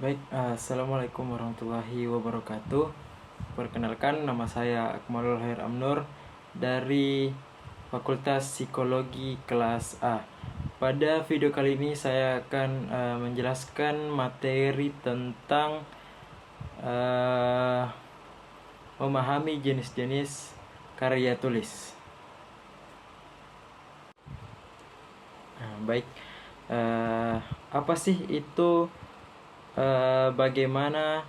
Baik, Assalamualaikum warahmatullahi wabarakatuh. Perkenalkan, nama saya Akmalul Khair Amnur dari Fakultas Psikologi kelas A. Pada video kali ini saya akan menjelaskan materi tentang memahami jenis-jenis karya tulis. Baik, apa sih itu? Bagaimana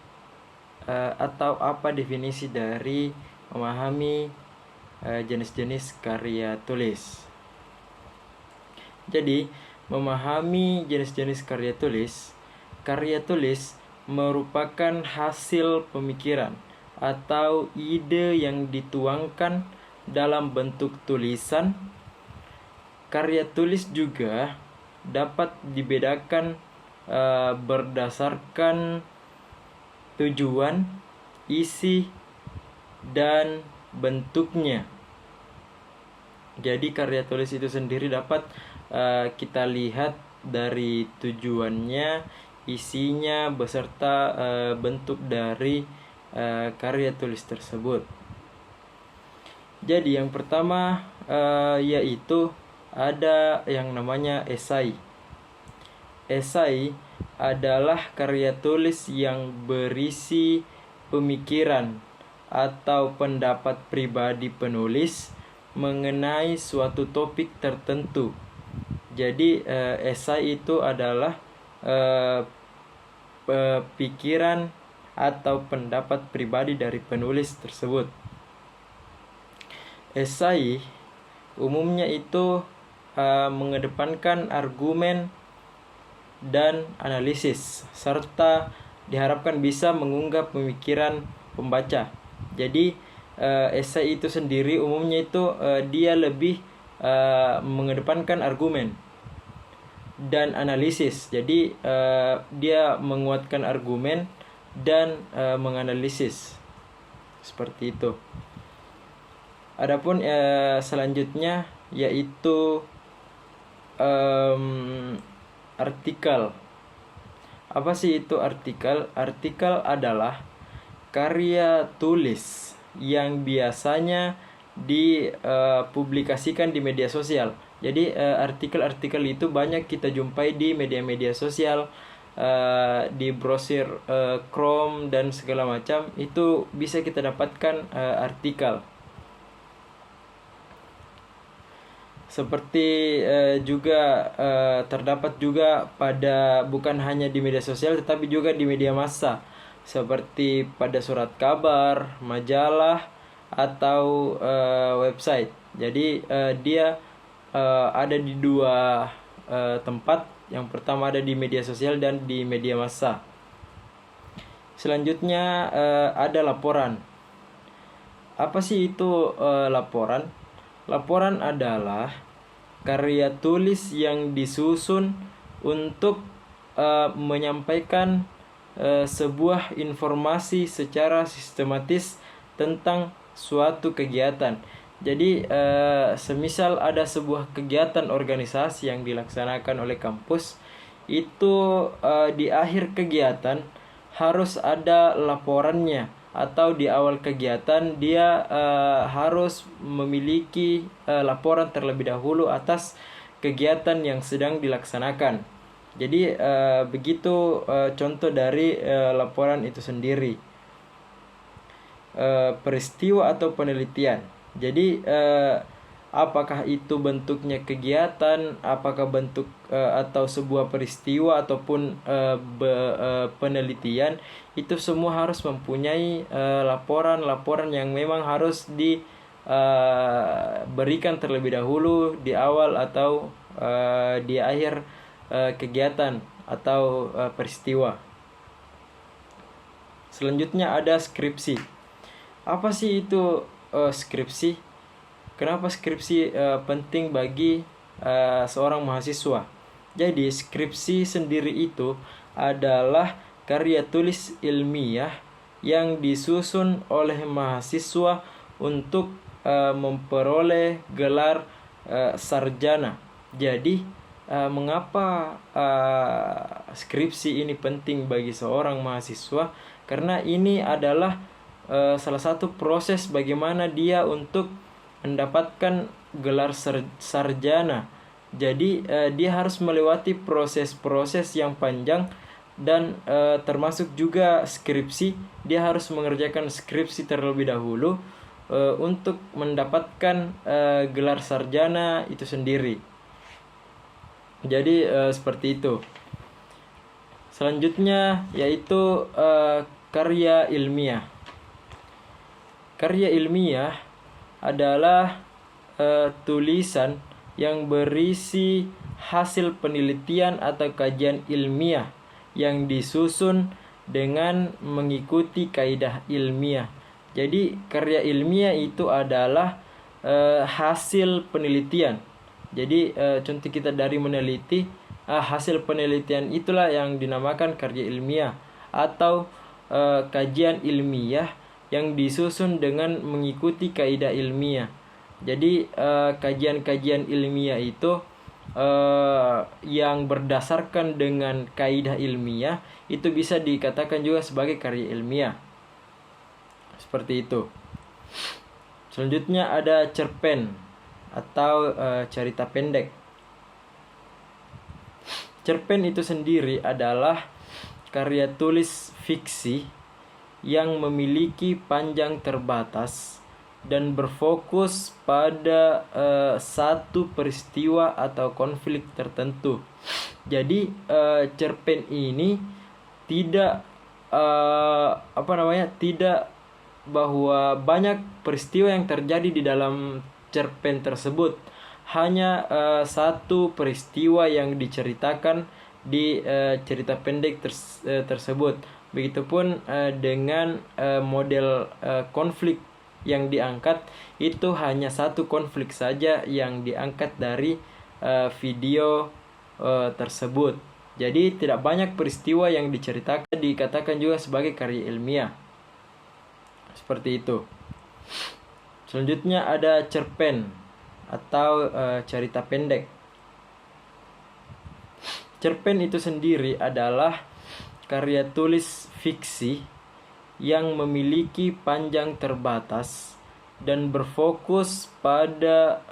atau apa definisi dari memahami jenis-jenis karya tulis? Jadi, memahami jenis-jenis karya tulis merupakan hasil pemikiran atau ide yang dituangkan dalam bentuk tulisan. Karya tulis juga dapat dibedakan berdasarkan tujuan, isi, dan bentuknya. Jadi karya tulis itu sendiri dapat kita lihat dari tujuannya, isinya, beserta bentuk dari karya tulis tersebut. Jadi yang pertama yaitu ada yang namanya esai. Esai adalah karya tulis yang berisi pemikiran atau pendapat pribadi penulis mengenai suatu topik tertentu. Jadi esai itu adalah pikiran atau pendapat pribadi dari penulis tersebut. Esai umumnya itu mengedepankan argumen dan analisis, serta diharapkan bisa mengunggah pemikiran pembaca. Jadi esai itu sendiri umumnya itu dia lebih mengedepankan argumen dan analisis. Jadi dia menguatkan argumen dan menganalisis, seperti itu. Adapun selanjutnya yaitu artikel. Apa sih itu artikel? Artikel adalah karya tulis yang biasanya dipublikasikan di media sosial. Jadi artikel-artikel itu banyak kita jumpai di media-media sosial, di brosur Chrome dan segala macam. Itu bisa kita dapatkan artikel. Seperti juga terdapat juga pada bukan hanya di media sosial tetapi juga di media massa, seperti pada surat kabar, majalah, atau website. Jadi dia ada di dua tempat. Yang pertama ada di media sosial dan di media massa. Selanjutnya ada laporan. Apa sih itu laporan? Laporan adalah karya tulis yang disusun untuk menyampaikan sebuah informasi secara sistematis tentang suatu kegiatan. Jadi semisal ada sebuah kegiatan organisasi yang dilaksanakan oleh kampus, itu di akhir kegiatan harus ada laporannya, atau di awal kegiatan dia harus memiliki laporan terlebih dahulu atas kegiatan yang sedang dilaksanakan. Jadi begitu contoh dari laporan itu sendiri. Peristiwa atau penelitian. Jadi apakah itu bentuknya kegiatan, apakah bentuk atau sebuah peristiwa ataupun penelitian, itu semua harus mempunyai laporan-laporan yang memang harus diberikan terlebih dahulu di awal atau di akhir kegiatan atau peristiwa. Selanjutnya ada skripsi. Apa sih itu skripsi? Kenapa skripsi penting bagi seorang mahasiswa? Jadi skripsi sendiri itu adalah karya tulis ilmiah yang disusun oleh mahasiswa untuk memperoleh gelar sarjana. Jadi mengapa skripsi ini penting bagi seorang mahasiswa? Karena ini adalah salah satu proses bagaimana dia untuk mendapatkan gelar sarjana. Jadi dia harus melewati proses-proses yang panjang, dan termasuk juga skripsi. Dia harus mengerjakan skripsi terlebih dahulu untuk mendapatkan gelar sarjana itu sendiri. Jadi seperti itu. Selanjutnya yaitu karya ilmiah. Karya ilmiah adalah tulisan yang berisi hasil penelitian atau kajian ilmiah yang disusun dengan mengikuti kaidah ilmiah. Jadi karya ilmiah itu adalah hasil penelitian. Jadi contoh kita dari meneliti, hasil penelitian itulah yang dinamakan karya ilmiah atau kajian ilmiah yang disusun dengan mengikuti kaidah ilmiah. Jadi kajian-kajian ilmiah itu yang berdasarkan dengan kaidah ilmiah itu bisa dikatakan juga sebagai karya ilmiah. Seperti itu. Selanjutnya ada cerpen atau cerita pendek. Cerpen itu sendiri adalah karya tulis fiksi yang memiliki panjang terbatas dan berfokus pada satu peristiwa atau konflik tertentu. Jadi cerpen ini tidak tidak bahwa banyak peristiwa yang terjadi di dalam cerpen tersebut, hanya satu peristiwa yang diceritakan di cerita pendek tersebut. Begitupun dengan model konflik yang diangkat, itu hanya satu konflik saja yang diangkat dari video tersebut. Jadi tidak banyak peristiwa yang diceritakan, dikatakan juga sebagai karya ilmiah. Seperti itu. Selanjutnya ada cerpen atau cerita pendek. Cerpen itu sendiri adalah karya tulis fiksi yang memiliki panjang terbatas dan berfokus pada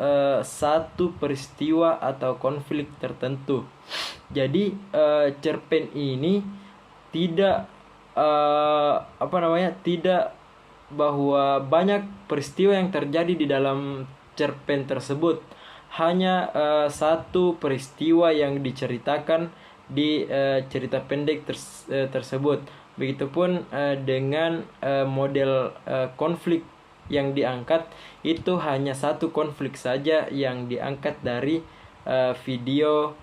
satu peristiwa atau konflik tertentu. Jadi cerpen ini tidak tidak bahwa banyak peristiwa yang terjadi di dalam cerpen tersebut, hanya satu peristiwa yang diceritakan di cerita pendek tersebut. Begitupun dengan model konflik yang diangkat, itu hanya satu konflik saja yang diangkat dari video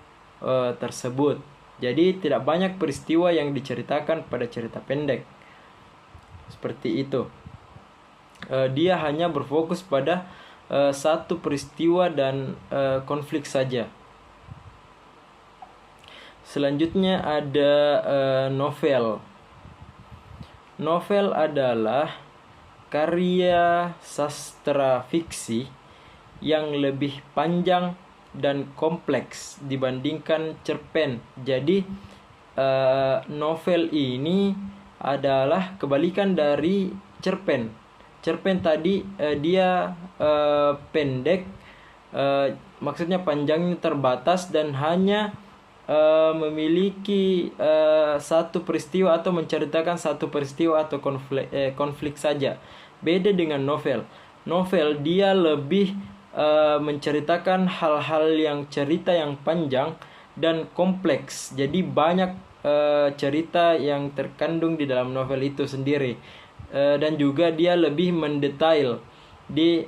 tersebut. Jadi tidak banyak peristiwa yang diceritakan pada cerita pendek. Seperti itu. Dia hanya berfokus pada satu peristiwa dan konflik saja. Selanjutnya ada novel. Novel adalah karya sastra fiksi yang lebih panjang dan kompleks dibandingkan cerpen. Jadi novel ini adalah kebalikan dari cerpen. Cerpen tadi dia pendek, maksudnya panjangnya terbatas dan hanya memiliki satu peristiwa atau menceritakan satu peristiwa atau konflik saja. Beda dengan novel. Novel dia lebih menceritakan hal-hal yang cerita yang panjang dan kompleks. Jadi banyak cerita yang terkandung di dalam novel itu sendiri. Dan juga dia lebih mendetail di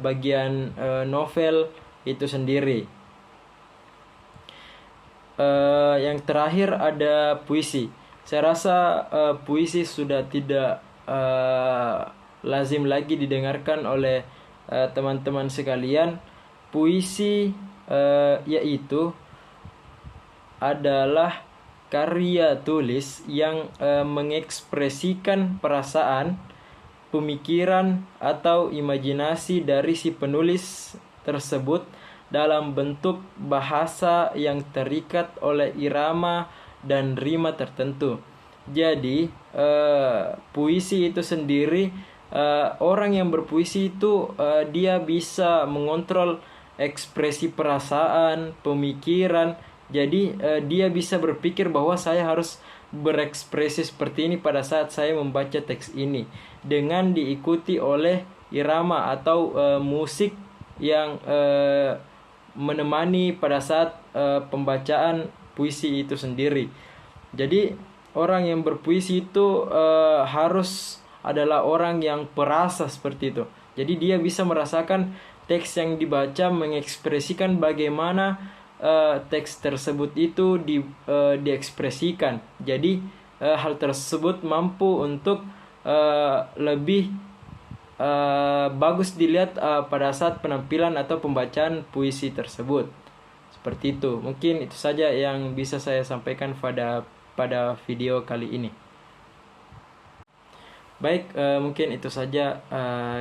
bagian novel itu sendiri. Yang terakhir ada puisi. Saya rasa puisi sudah tidak lazim lagi didengarkan oleh teman-teman sekalian. Puisi yaitu adalah karya tulis yang mengekspresikan perasaan, pemikiran, atau imajinasi dari si penulis tersebut dalam bentuk bahasa yang terikat oleh irama dan rima tertentu. Jadi puisi itu sendiri, orang yang berpuisi itu dia bisa mengontrol ekspresi perasaan, pemikiran. Jadi dia bisa berpikir bahwa saya harus berekspresi seperti ini pada saat saya membaca teks ini, dengan diikuti oleh irama atau musik yang menemani pada saat pembacaan puisi itu sendiri. Jadi orang yang berpuisi itu harus adalah orang yang perasa seperti itu. Jadi dia bisa merasakan teks yang dibaca, mengekspresikan bagaimana teks tersebut itu diekspresikan. Jadi hal tersebut mampu untuk lebih bagus dilihat pada saat penampilan atau pembacaan puisi tersebut. Seperti itu. Mungkin itu saja yang bisa saya sampaikan pada video kali ini. Baik, mungkin itu saja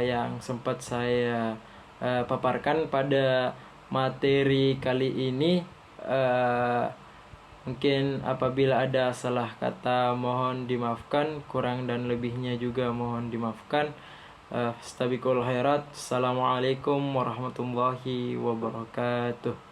yang sempat saya paparkan pada materi kali ini. Mungkin apabila ada salah kata mohon dimaafkan, kurang dan lebihnya juga mohon dimaafkan. Fastabiqul khairat. Assalamualaikum warahmatullahi wabarakatuh.